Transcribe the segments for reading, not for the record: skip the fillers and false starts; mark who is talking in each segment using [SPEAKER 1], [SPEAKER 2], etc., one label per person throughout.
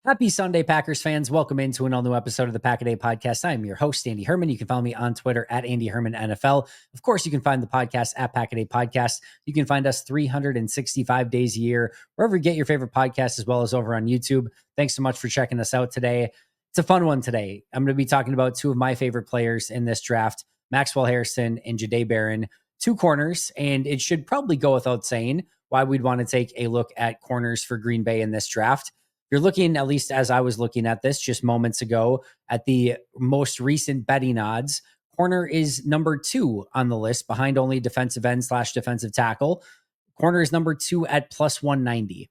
[SPEAKER 1] Happy Sunday, Packers fans. Welcome into an all-new episode of the Pack-A-Day Podcast. I am your host, Andy Herman. You can follow me on Twitter at Andy Herman NFL. Of course, you can find the podcast at Pack-A-Day Podcast. You can find us 365 days a year, wherever you get your favorite podcast, as well as over on YouTube. Thanks so much for checking us out today. It's a fun one today. I'm going to be talking about two of my favorite players in this draft, Maxwell Hairston and Jahdae Barron, two corners, and it should probably go without saying why we'd want to take a look at corners for Green Bay in this draft. You're looking, at least as I was looking at this just moments ago, at the most recent betting odds. Corner is number 2 on the list, behind only defensive end / defensive tackle. Corner is number 2 at plus 190.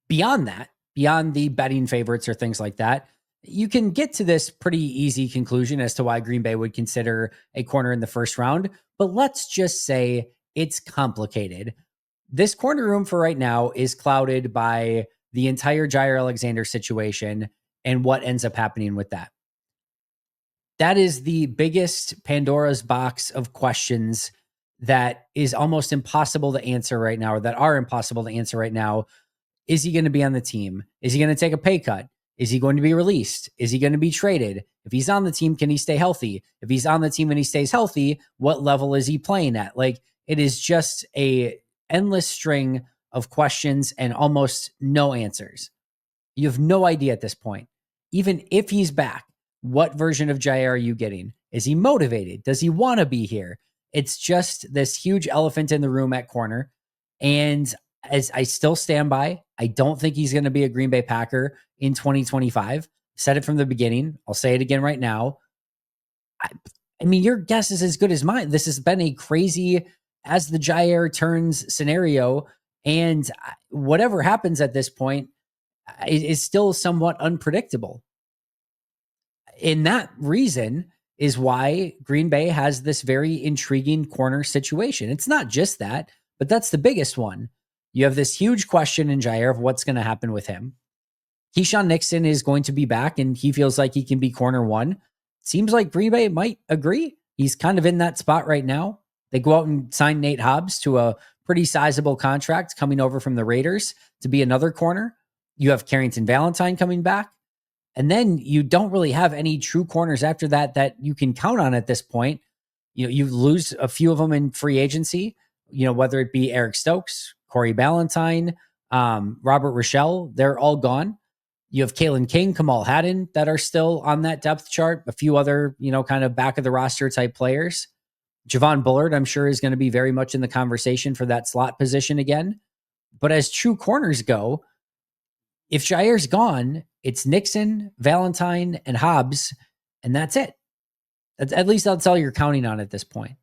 [SPEAKER 1] Beyond that, beyond the betting favorites or things like that, you can get to this pretty easy conclusion as to why Green Bay would consider a corner in the first round. But let's just say it's complicated. This corner room for right now is clouded by the entire Jaire Alexander situation and what ends up happening with that. That is the biggest Pandora's box of questions that is almost impossible to answer right now, or that are impossible to answer right now. Is he going to be on the team? Is he going to take a pay cut? Is he going to be released? Is he going to be traded? If he's on the team, can he stay healthy? If he's on the team and he stays healthy, what level is he playing at? Like, it is just a endless string of questions and almost no answers. You have no idea at this point. Even if he's back, what version of Jaire are you getting? Is he motivated? Does he want to be here? It's just this huge elephant in the room at corner. And as I still stand by, I don't think he's going to be a Green Bay Packer in 2025. Said it from the beginning. I'll say it again right now. I mean, your guess is as good as mine. This has been a crazy as the Jaire turns scenario. And whatever happens at this point is still somewhat unpredictable. And that reason is why Green Bay has this very intriguing corner situation. It's not just that, but that's the biggest one. You have this huge question in Jaire of what's going to happen with him. Keyshawn Nixon is going to be back, and he feels like he can be corner 1. Seems like Green Bay might agree. He's kind of in that spot right now. They go out and sign Nate Hobbs to a pretty sizable contract coming over from the Raiders to be another corner. You have Carrington Valentine coming back. And then you don't really have any true corners after that you can count on at this point. You lose a few of them in free agency, whether it be Eric Stokes, Corey Ballantyne, Robert Rochelle, they're all gone. You have Kalen King, Kamal Haddon that are still on that depth chart. A few other, kind of back of the roster type players. Javon Bullard, I'm sure, is going to be very much in the conversation for that slot position again. But as true corners go, if Jaire's gone, it's Nixon, Valentine, and Hobbs, and that's it. At least that's all you're counting on at this point.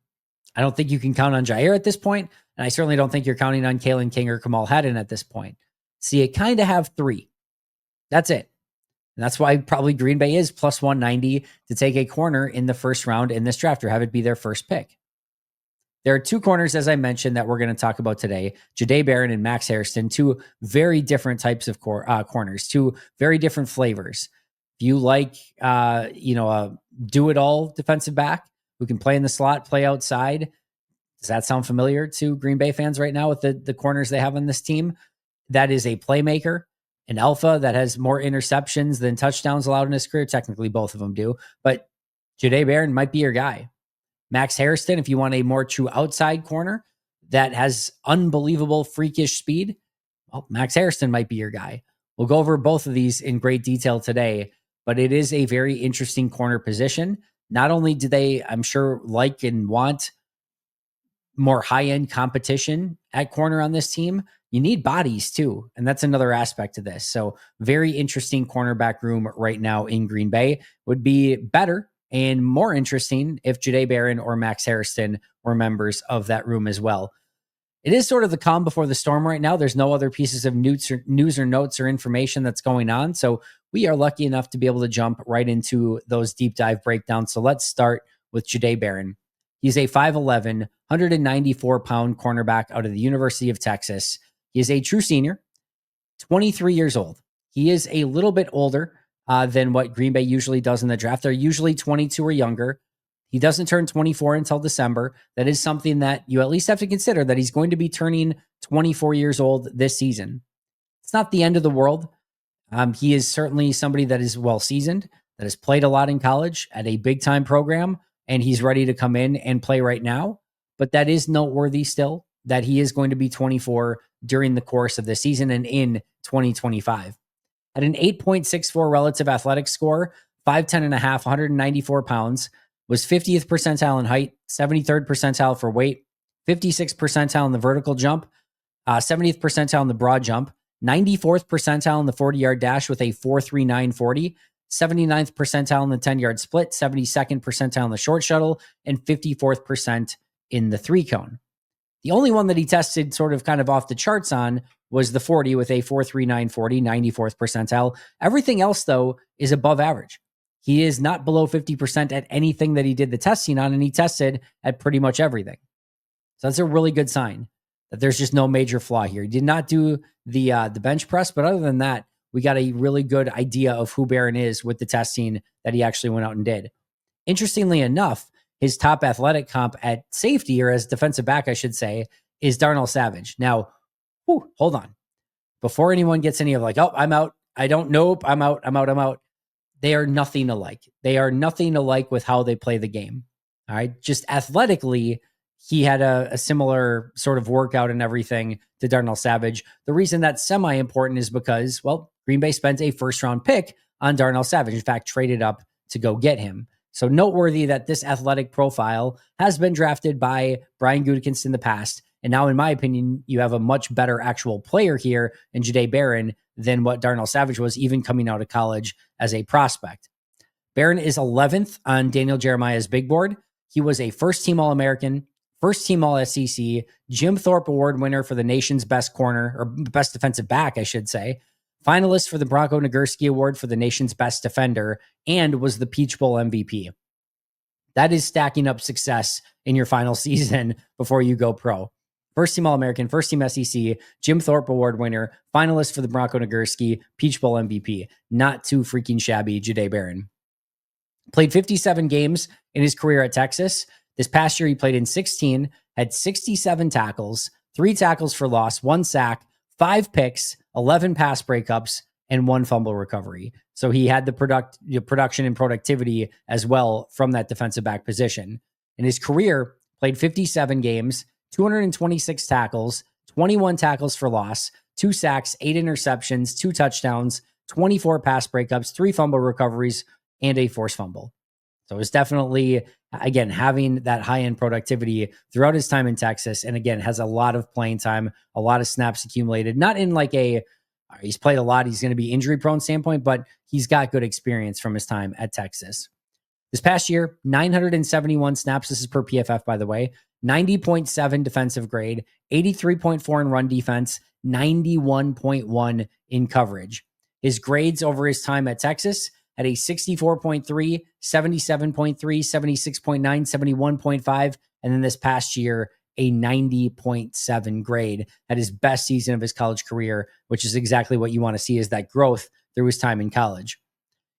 [SPEAKER 1] I don't think you can count on Jaire at this point, and I certainly don't think you're counting on Kalen King or Kamal Haddon at this point. So you kind of have 3. That's it. And that's why probably Green Bay is plus 190 to take a corner in the first round in this draft, or have it be their first pick. There are 2 corners, as I mentioned, that we're going to talk about today. Jahdae Barron and Max Hairston, 2 very different types of corners, 2 very different flavors. If you like, a do-it-all defensive back who can play in the slot, play outside, does that sound familiar to Green Bay fans right now with the corners they have on this team? That is a playmaker, an alpha that has more interceptions than touchdowns allowed in his career. Technically, both of them do. But Jahdae Barron might be your guy. Max Hairston, if you want a more true outside corner that has unbelievable freakish speed, well, Max Hairston might be your guy. We'll go over both of these in great detail today, but it is a very interesting corner position. Not only do they, I'm sure, like and want more high-end competition at corner on this team, you need bodies too. And that's another aspect of this. So very interesting cornerback room right now in Green Bay. Would be better and more interesting if Jahdae Barron or Max Hairston were members of that room as well. It is sort of the calm before the storm right now. There's no other pieces of news or notes or information that's going on. So we are lucky enough to be able to jump right into those deep dive breakdowns. So let's start with Jahdae Barron. He's a 5'11", 194-pound cornerback out of the University of Texas. He is a true senior, 23 years old. He is a little bit older than what Green Bay usually does in the draft. They're usually 22 or younger. He doesn't turn 24 until December. That is something that you at least have to consider, that he's going to be turning 24 years old this season. It's not the end of the world. He is certainly somebody that is well seasoned, that has played a lot in college at a big time program, and he's ready to come in and play right now. But that is noteworthy still that he is going to be 24 during the course of the season and in 2025. At an 8.64 relative athletic score, 5'10 and a half, 194 pounds, was 50th percentile in height, 73rd percentile for weight, 56th percentile in the vertical jump, 70th percentile in the broad jump, 94th percentile in the 40-yard dash with a 4.3940, 79th percentile in the 10-yard split, 72nd percentile in the short shuttle, and 54th percent in the 3-cone. The only one that he tested sort of kind of off the charts on was the 40 with a 4.3940, 94th percentile. Everything else, though, is above average. He is not below 50% at anything that he did the testing on, and he tested at pretty much everything. So that's a really good sign that there's just no major flaw here. He did not do the bench press, but other than that, we got a really good idea of who Barron is with the testing that he actually went out and did. Interestingly enough, his top athletic comp at safety, or as defensive back, I should say, is Darnell Savage. Now, hold on. Before anyone gets any of like, oh, I'm out. I don't know. I'm out. They are nothing alike. They are nothing alike with how they play the game. All right. Just athletically, he had a similar sort of workout and everything to Darnell Savage. The reason that's semi-important is because, well, Green Bay spent a first-round pick on Darnell Savage. In fact, traded up to go get him. So noteworthy that this athletic profile has been drafted by Brian Gutekunst in the past. And now, in my opinion, you have a much better actual player here in Jahdae Barron than what Darnell Savage was even coming out of college as a prospect. Barron is 11th on Daniel Jeremiah's big board. He was a first-team All-American, first-team All-SEC, Jim Thorpe Award winner for the nation's best corner, or best defensive back, I should say, finalist for the Bronco Nagurski Award for the nation's best defender, and was the Peach Bowl MVP. That is stacking up success in your final season before you go pro. First team All-American, first team SEC, Jim Thorpe Award winner, finalist for the Bronco Nagurski, Peach Bowl MVP. Not too freaking shabby, Jahdae Barron. Played 57 games in his career at Texas. This past year, he played in 16, had 67 tackles, 3 tackles for loss, 1 sack, 5 picks, 11 pass breakups, and 1 fumble recovery. So he had the production and productivity as well from that defensive back position. In his career, played 57 games, 226 tackles, 21 tackles for loss, 2 sacks, 8 interceptions, 2 touchdowns, 24 pass breakups, 3 fumble recoveries, and a forced fumble. So it's definitely, again, having that high-end productivity throughout his time in Texas. And again, has a lot of playing time, a lot of snaps accumulated, not in like he's played a lot, he's going to be injury prone standpoint, but he's got good experience from his time at Texas. This past year, 971 snaps. This is per PFF, by the way. 90.7 defensive grade, 83.4 in run defense, 91.1 in coverage. His grades over his time at Texas had a 64.3, 77.3, 76.9, 71.5, and then this past year, a 90.7 grade at his best season of his college career, which is exactly what you want to see, is that growth through his time in college.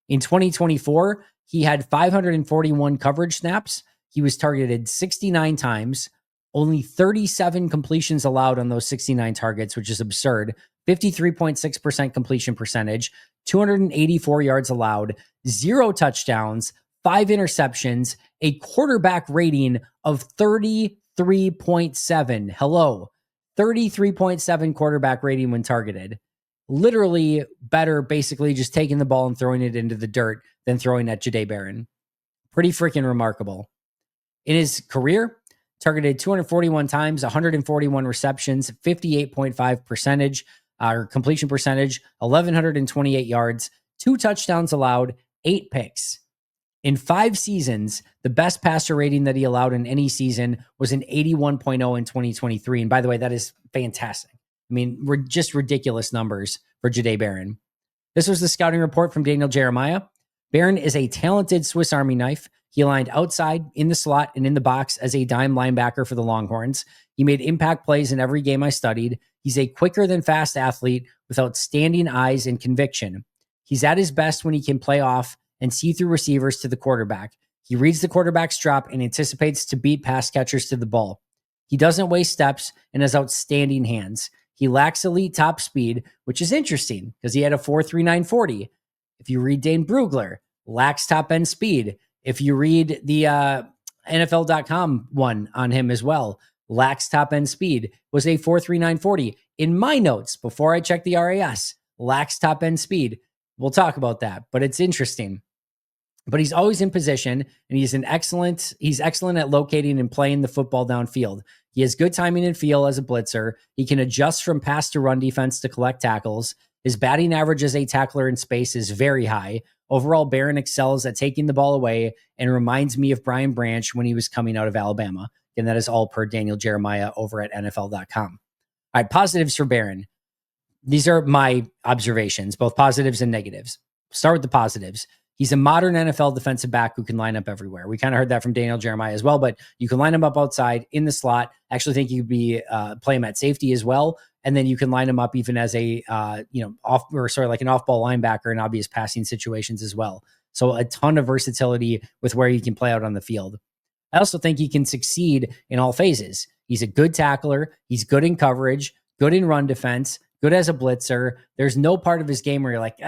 [SPEAKER 1] In 2024, he had 541 coverage snaps. He was targeted 69 times, only 37 completions allowed on those 69 targets, which is absurd. 53.6% completion percentage, 284 yards allowed, 0 touchdowns, 5 interceptions, a quarterback rating of 33.7. Hello, 33.7 quarterback rating when targeted. Literally better, basically just taking the ball and throwing it into the dirt than throwing at Jahdae Barron. Pretty freaking remarkable. In his career, targeted 241 times, 141 receptions, 58.5 percentage, or completion percentage, 1,128 yards, 2 touchdowns allowed, 8 picks. In 5 seasons, the best passer rating that he allowed in any season was an 81.0 in 2023. And by the way, that is fantastic. I mean, we're just ridiculous numbers for Jahdae Barron. This was the scouting report from Daniel Jeremiah. Barron is a talented Swiss Army knife. He aligned outside, in the slot, and in the box as a dime linebacker for the Longhorns. He made impact plays in every game I studied. He's a quicker than fast athlete with outstanding eyes and conviction. He's at his best when he can play off and see through receivers to the quarterback. He reads the quarterback's drop and anticipates to beat pass catchers to the ball. He doesn't waste steps and has outstanding hands. He lacks elite top speed, which is interesting because he had a 4.39 40. If you read Dane Brugler, lacks top end speed. If you read the NFL.com one on him as well, lacks top end speed, was a 4.39 40. In my notes, before I check the RAS, lacks top end speed. We'll talk about that, but it's interesting. But he's always in position, and he's excellent at locating and playing the football downfield. He has good timing and feel as a blitzer. He can adjust from pass to run defense to collect tackles. His batting average as a tackler in space is very high. Overall, Barron excels at taking the ball away and reminds me of Brian Branch when he was coming out of Alabama. And that is all per Daniel Jeremiah over at NFL.com. All right, positives for Barron. These are my observations, both positives and negatives. Start with the positives. He's a modern NFL defensive back who can line up everywhere. We kind of heard that from Daniel Jeremiah as well, but you can line him up outside in the slot. I actually think you could play him at safety as well. And then you can line him up even as a, like an off-ball linebacker in obvious passing situations as well. So a ton of versatility with where he can play out on the field. I also think he can succeed in all phases. He's a good tackler. He's good in coverage, good in run defense, good as a blitzer. There's no part of his game where you're like,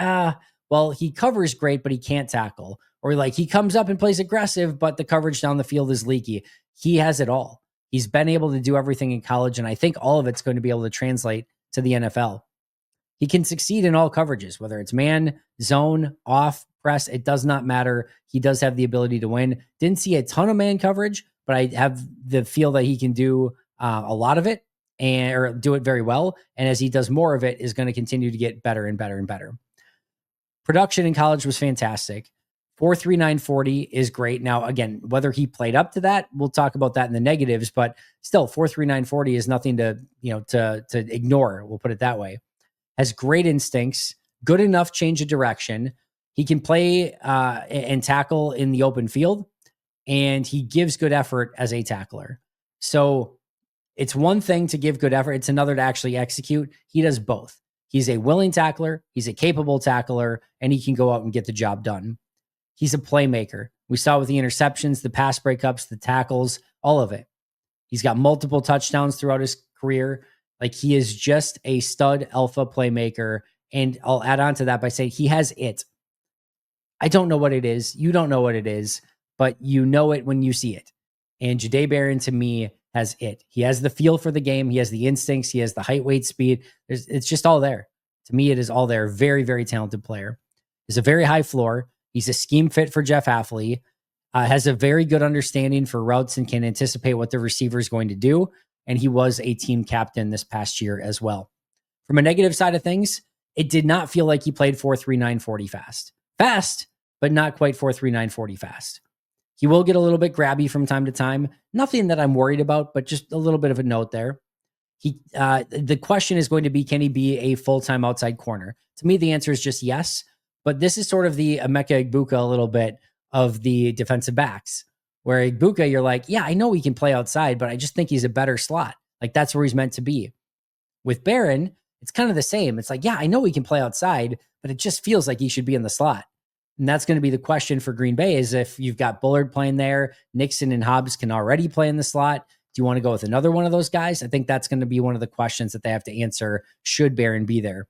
[SPEAKER 1] well, he covers great, but he can't tackle. Or like he comes up and plays aggressive, but the coverage down the field is leaky. He has it all. He's been able to do everything in college, and I think all of it's going to be able to translate to the NFL. He can succeed in all coverages, whether it's man, zone, off, press. It does not matter. He does have the ability to win. Didn't see a ton of man coverage, but I have the feel that he can do a lot of it or do it very well. And as he does more of it, is going to continue to get better and better and better. Production in college was fantastic. 4.39 40 is great. Now, again, whether he played up to that, we'll talk about that in the negatives, but still 4.39 40 is nothing to ignore. We'll put it that way. Has great instincts, good enough change of direction. He can play and tackle in the open field, and he gives good effort as a tackler. So it's one thing to give good effort. It's another to actually execute. He does both. He's a willing tackler. He's a capable tackler, and he can go out and get the job done. He's a playmaker. We saw with the interceptions, the pass breakups, the tackles, all of it. He's got multiple touchdowns throughout his career. Like, he is just a stud alpha playmaker. And I'll add on to that by saying he has it. I don't know what it is. You don't know what it is, but you know it when you see it. And Jahdae Barron, to me, has it. He has the feel for the game. He has the instincts. He has the height, weight, speed. It's just all there. To me, it is all there. Very, very talented player. He's a very high floor. He's a scheme fit for Jeff Hafley. Has a very good understanding for routes and can anticipate what the receiver is going to do. And he was a team captain this past year as well. From a negative side of things, it did not feel like he played 4.39 40 fast. Fast, but not quite 4.39 40 fast. He will get a little bit grabby from time to time. Nothing that I'm worried about, but just a little bit of a note there. The question is going to be, can he be a full-time outside corner? To me, the answer is just yes. But this is sort of the Emeka Egbuka a little bit of the defensive backs, where Egbuka, you're like, yeah, I know he can play outside, but I just think he's a better slot. Like, that's where he's meant to be. With Barron, it's kind of the same. It's like, yeah, I know he can play outside, but it just feels like he should be in the slot. And that's going to be the question for Green Bay, is if you've got Bullard playing there, Nixon and Hobbs can already play in the slot. Do you want to go with another one of those guys? I think that's going to be one of the questions that they have to answer should Barron be there.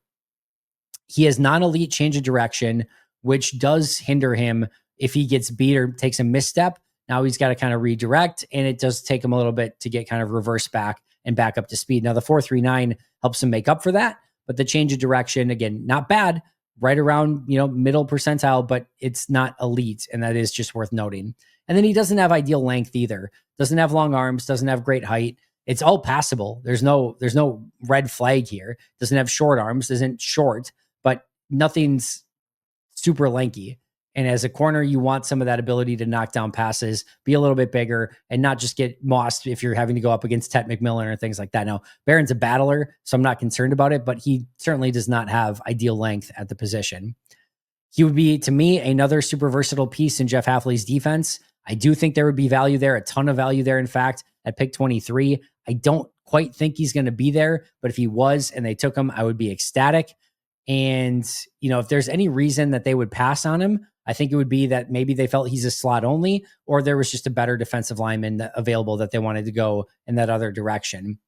[SPEAKER 1] He has non-elite change of direction, which does hinder him if he gets beat or takes a misstep. Now he's got to kind of redirect, and it does take him a little bit to get kind of reverse back and back up to speed. Now the 4.39 helps him make up for that, but the change of direction, again, not bad, right around, middle percentile, but it's not elite. And that is just worth noting. And then he doesn't have ideal length either. Doesn't have long arms, doesn't have great height. It's all passable. There's no red flag here. Doesn't have short arms, isn't short, but nothing's super lanky. And as a corner, you want some of that ability to knock down passes, be a little bit bigger, and not just get mossed if you're having to go up against Tet McMillan or things like that. Now, Barron's a battler, so I'm not concerned about it, but he certainly does not have ideal length at the position. He would be, to me, another super versatile piece in Jeff Hafley's defense. I do think there would be value there, a ton of value there, in fact, at pick 23. I don't quite think he's going to be there, but if he was and they took him, I would be ecstatic. And, if there's any reason that they would pass on him, I think it would be that maybe they felt he's a slot only, or there was just a better defensive lineman available that they wanted to go in that other direction.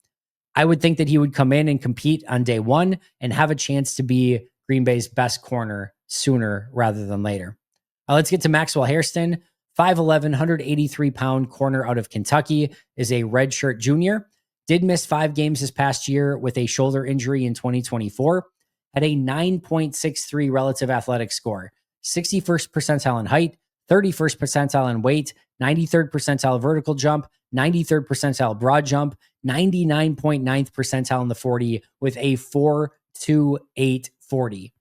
[SPEAKER 1] I would think that he would come in and compete on day one and have a chance to be Green Bay's best corner sooner rather than later. Let's get to Maxwell Hairston. 5'11", 183-pound corner out of Kentucky, is a redshirt junior. Did miss 5 games this past year with a shoulder injury in 2024. Had a 9.63 relative athletic score, 61st percentile in height, 31st percentile in weight, 93rd percentile vertical jump, 93rd percentile broad jump, 99.9th percentile in the 40 with a 4.28 40.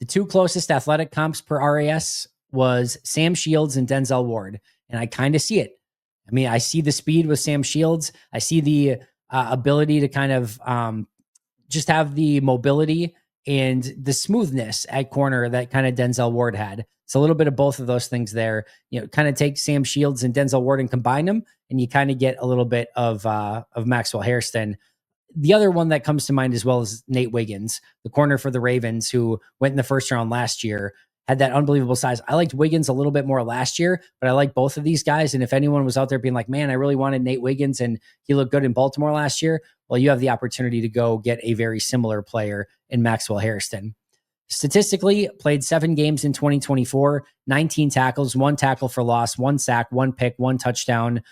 [SPEAKER 1] The 2 closest athletic comps per RAS was Sam Shields and Denzel Ward. And I kind of see it. I mean, I see the speed with Sam Shields. I see the ability to kind of just have the mobility and the smoothness at corner that kind of Denzel Ward had. It's a little bit of both of those things there. You know, kind of take Sam Shields and Denzel Ward and combine them, and you kind of get a little bit of Maxwell Hairston. The other one that comes to mind as well is Nate Wiggins, the corner for the Ravens, who went in the first round last year, had that unbelievable size. I liked Wiggins a little bit more last year, but I like both of these guys. And if anyone was out there being like, man, I really wanted Nate Wiggins and he looked good in Baltimore last year, well, you have the opportunity to go get a very similar player in Maxwell Hairston. Statistically, played 7 games in 2024, 19 tackles, 1 tackle for loss, 1 sack, 1 pick, 1 touchdown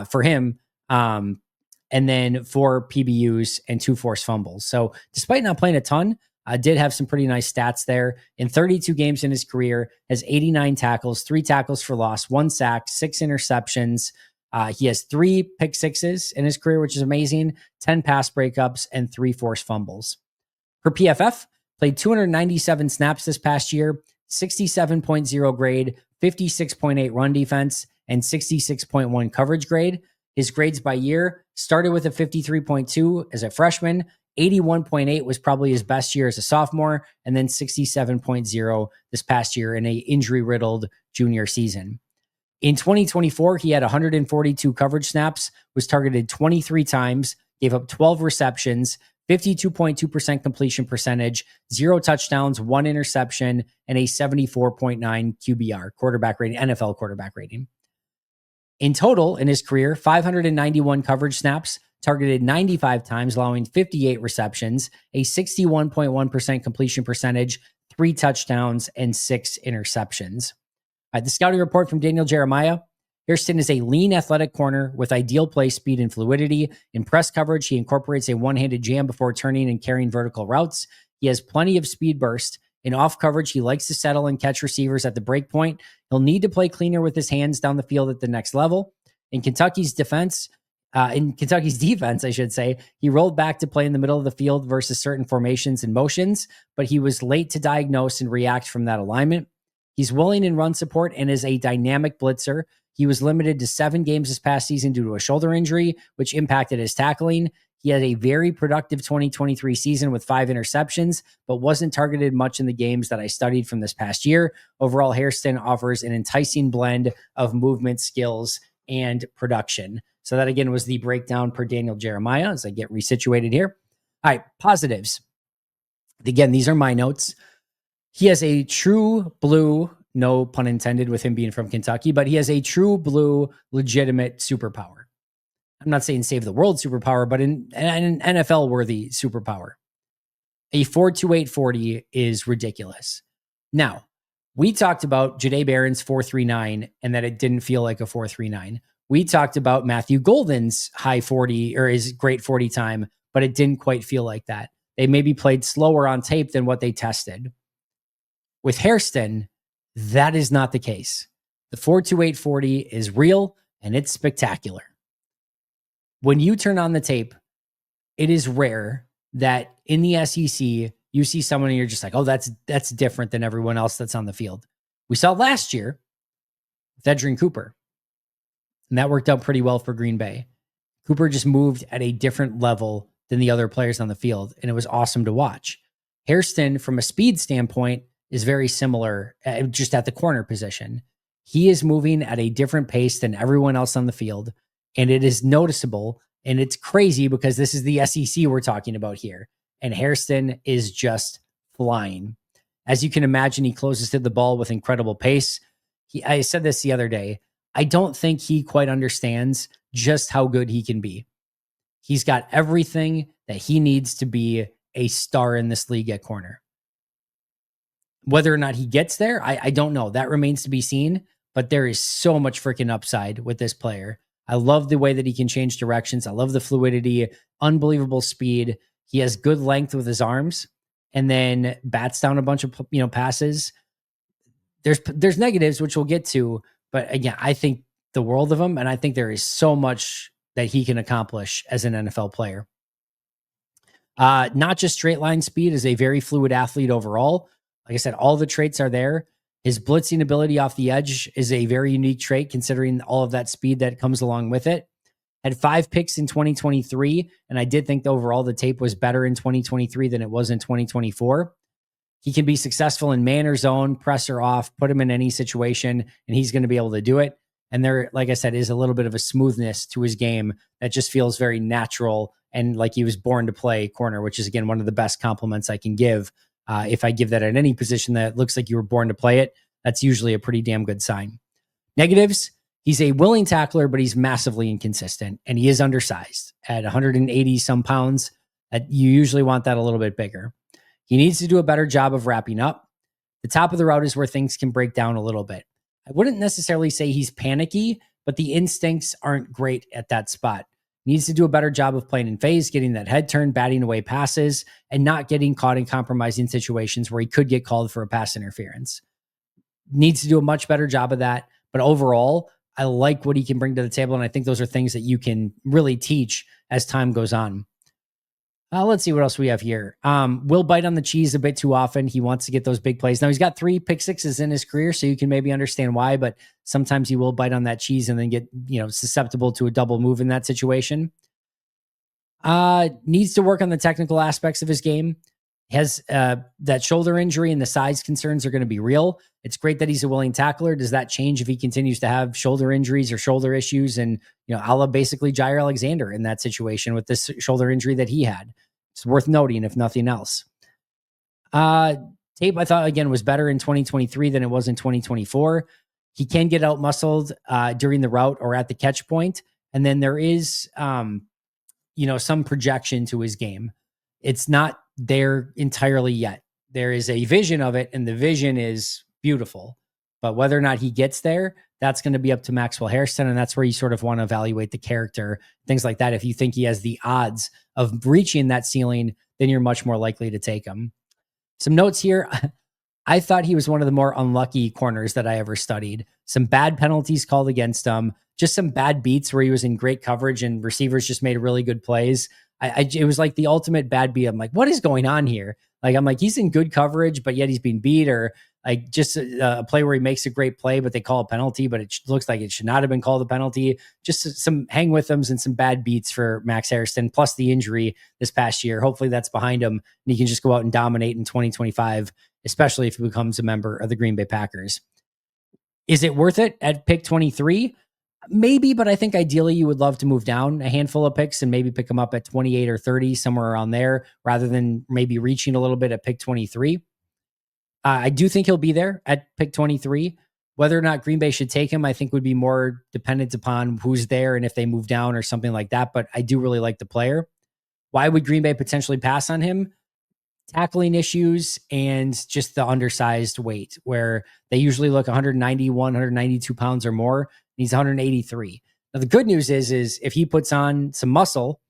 [SPEAKER 1] for him. And then 4 PBUs and 2 forced fumbles. So despite not playing a ton, did have some pretty nice stats there. In 32 games in his career, has 89 tackles, 3 tackles for loss, 1 sack, 6 interceptions. He has 3 pick sixes in his career, which is amazing, 10 pass breakups, and 3 forced fumbles. Per PFF, played 297 snaps this past year, 67.0 grade, 56.8 run defense, and 66.1 coverage grade. His grades by year started with a 53.2 as a freshman, 81.8 was probably his best year as a sophomore, and then 67.0 this past year in a injury-riddled junior season. In 2024, he had 142 coverage snaps, was targeted 23 times, gave up 12 receptions, 52.2% completion percentage, 0 touchdowns, 1 interception, and a 74.9 QBR, quarterback rating, NFL quarterback rating. In total, in his career, 591 coverage snaps, targeted 95 times, allowing 58 receptions, a 61.1% completion percentage, 3 touchdowns, and 6 interceptions. The scouting report from Daniel Jeremiah. Hairston is a lean, athletic corner with ideal play speed and fluidity. In press coverage, he incorporates a one-handed jam before turning and carrying vertical routes. He has plenty of speed burst. In off coverage, he likes to settle and catch receivers at the break point. He'll need to play cleaner with his hands down the field at the next level. In Kentucky's defense, I should say, he rolled back to play in the middle of the field versus certain formations and motions, but he was late to diagnose and react from that alignment. He's willing in run support and is a dynamic blitzer. He was limited to 7 games this past season due to a shoulder injury, which impacted his tackling. He had a very productive 2023 season with 5 interceptions, but wasn't targeted much in the games that I studied from this past year. Overall, Hairston offers an enticing blend of movement, skills, and production. So that, again, was the breakdown per Daniel Jeremiah as I get resituated here. All right, positives. Again, these are my notes. He has a true blue, no pun intended with him being from Kentucky, but he has a true blue, legitimate superpower. I'm not saying save the world superpower, but an NFL worthy superpower. A 4.28 40 is ridiculous. Now, we talked about Jahdae Barron's 4.39 and that it didn't feel like a 4.39. We talked about Matthew Golden's high 40 or his great 40 time, but it didn't quite feel like that. They maybe played slower on tape than what they tested. With Hairston, that is not the case. The 4.28 40 is real and it's spectacular. When you turn on the tape, it is rare that in the SEC, you see someone and you're just like, oh, that's different than everyone else that's on the field. We saw last year with Edgerrin Cooper, and that worked out pretty well for Green Bay. Cooper just moved at a different level than the other players on the field, and it was awesome to watch. Hairston, from a speed standpoint, is very similar, just at the corner position. He is moving at a different pace than everyone else on the field, and it is noticeable, and it's crazy because this is the SEC we're talking about here, and Hairston is just flying. As you can imagine, he closes to the ball with incredible pace. I said this the other day. I don't think he quite understands just how good he can be. He's got everything that he needs to be a star in this league at corner. Whether or not he gets there, I don't know. That remains to be seen, but there is so much freaking upside with this player. I love the way that he can change directions. I love the fluidity, unbelievable speed. He has good length with his arms and then bats down a bunch of, passes. There's negatives, which we'll get to, but again, I think the world of him, and I think there is so much that he can accomplish as an NFL player. Not just straight line speed, is a very fluid athlete overall. Like I said, all the traits are there. His blitzing ability off the edge is a very unique trait considering all of that speed that comes along with it. Had 5 picks in 2023, and I did think overall the tape was better in 2023 than it was in 2024. He can be successful in man or zone, press or off, put him in any situation, and he's going to be able to do it. And there, like I said, is a little bit of a smoothness to his game that just feels very natural and like he was born to play corner, which is, again, one of the best compliments I can give. If I give that at any position that looks like you were born to play it, that's usually a pretty damn good sign. Negatives, he's a willing tackler, but he's massively inconsistent, and he is undersized at 180 some pounds. You usually want that a little bit bigger. He needs to do a better job of wrapping up. The top of the route is where things can break down a little bit. I wouldn't necessarily say he's panicky, but the instincts aren't great at that spot. He needs to do a better job of playing in phase, getting that head turn, batting away passes, and not getting caught in compromising situations where he could get called for a pass interference. Needs to do a much better job of that. But overall, I like what he can bring to the table, and I think those are things that you can really teach as time goes on. Let's see what else we have here. Will bite on the cheese a bit too often. He wants to get those big plays. Now, he's got 3 pick sixes in his career, so you can maybe understand why, but sometimes he will bite on that cheese and then get, susceptible to a double move in that situation. Needs to work on the technical aspects of his game. Has that shoulder injury and the size concerns are going to be real. It's great that he's a willing tackler. Does that change if he continues to have shoulder injuries or shoulder issues? And, a la basically Jair Alexander in that situation with this shoulder injury that he had. It's worth noting, if nothing else. Tape, I thought, again, was better in 2023 than it was in 2024. He can get out muscled during the route or at the catch point. And then there is, some projection to his game. It's not there entirely yet. There is a vision of it, and the vision is beautiful. But whether or not he gets there, that's going to be up to Maxwell Hairston, and that's where you sort of want to evaluate the character, things like that. If you think he has the odds of reaching that ceiling, then you're much more likely to take him. Some notes here. I thought he was one of the more unlucky corners that I ever studied. Some bad penalties called against him, just some bad beats where he was in great coverage and receivers just made really good plays. It was like the ultimate bad beat. I'm like, what is going on here? I'm like, he's in good coverage, but yet he's being beat, or like just a play where he makes a great play, but they call a penalty, but it looks like it should not have been called a penalty. Just some hang with them and some bad beats for Max Hairston, plus the injury this past year. Hopefully that's behind him and he can just go out and dominate in 2025, especially if he becomes a member of the Green Bay Packers. Is it worth it at pick 23? Maybe, but I think ideally you would love to move down a handful of picks and maybe pick them up at 28 or 30, somewhere around there, rather than maybe reaching a little bit at pick 23. I do think he'll be there at pick 23. Whether or not Green Bay should take him, I think would be more dependent upon who's there and if they move down or something like that. But I do really like the player. Why would Green Bay potentially pass on him? Tackling issues and just the undersized weight, where they usually look 191, 192 pounds or more. He's 183. Now, the good news is if he puts on some muscle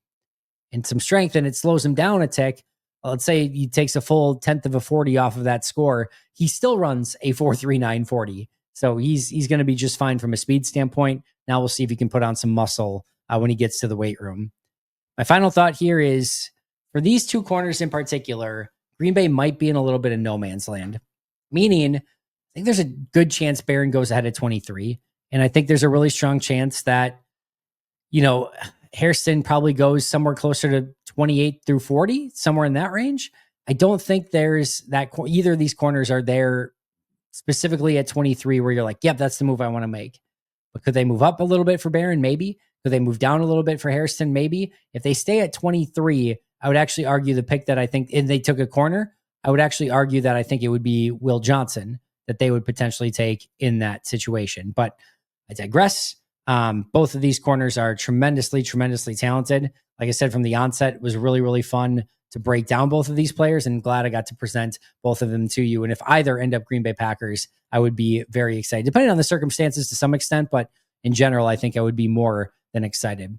[SPEAKER 1] and some strength and it slows him down a tick, let's say he takes a full 10th of a 40 off of that score, he still runs a 4.39 40. So he's going to be just fine from a speed standpoint. Now we'll see if he can put on some muscle when he gets to the weight room. My final thought here is, for these 2 corners in particular, Green Bay might be in a little bit of no man's land. Meaning, I think there's a good chance Barron goes ahead at 23. And I think there's a really strong chance that, Hairston probably goes somewhere closer to 28 through 40, somewhere in that range. I don't think there's that either of these corners are there specifically at 23 where you're like, yep, that's the move I want to make. But could they move up a little bit for Barron? Maybe. Could they move down a little bit for Hairston? Maybe. If they stay at 23, I would actually argue the pick that I think, and they took a corner, I would actually argue that I think it would be Will Johnson that they would potentially take in that situation. But I digress. Both of these corners are tremendously, tremendously talented. Like I said from the onset, it was really, really fun to break down both of these players, and glad I got to present both of them to you. And if either end up Green Bay Packers, I would be very excited, depending on the circumstances to some extent. But in general, I think I would be more than excited.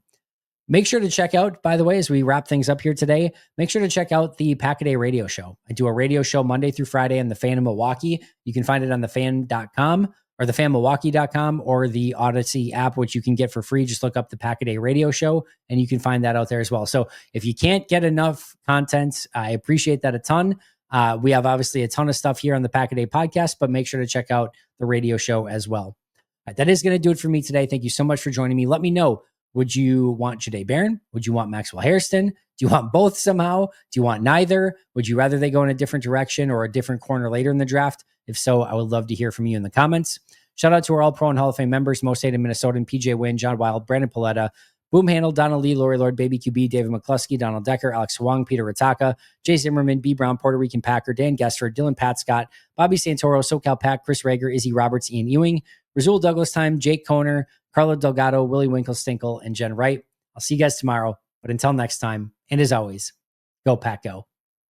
[SPEAKER 1] Make sure to check out, by the way, as we wrap things up here today, make sure to check out the Pack-A-Day radio show. I do a radio show Monday through Friday on the Fan in Milwaukee. You can find it on thefan.com or thefanmilwaukee.com or the Odyssey app, which you can get for free. Just look up the Pack-A-Day radio show and you can find that out there as well. So if you can't get enough content, I appreciate that a ton. We have obviously a ton of stuff here on the Pack-A-Day podcast, but make sure to check out the radio show as well. All right, that is going to do it for me today. Thank you so much for joining me. Let me know. Would you want Jahdae Barron? Would you want Maxwell Hairston? Do you want both somehow? Do you want neither? Would you rather they go in a different direction or a different corner later in the draft? If so, I would love to hear from you in the comments. Shout out to our All-Pro and Hall of Fame members, Most Hated Minnesotan, PJ Wynn, John Wild, Brandon Paletta, Boom Handle, Donald Lee, Lori Lord, Baby QB, David McCluskey, Donald Decker, Alex Wong, Peter Ritaka, Jay Zimmerman, B. Brown, Puerto Rican Packer, Dan Gessford, Dylan Pat Scott, Bobby Santoro, SoCal Pack, Chris Rager, Izzy Roberts, Ian Ewing, Razul Douglas Time, Jake Koner, Carlo Delgado, Willie Winkle-Stinkle, and Jen Wright. I'll see you guys tomorrow. But until next time, and as always, go Pack Go.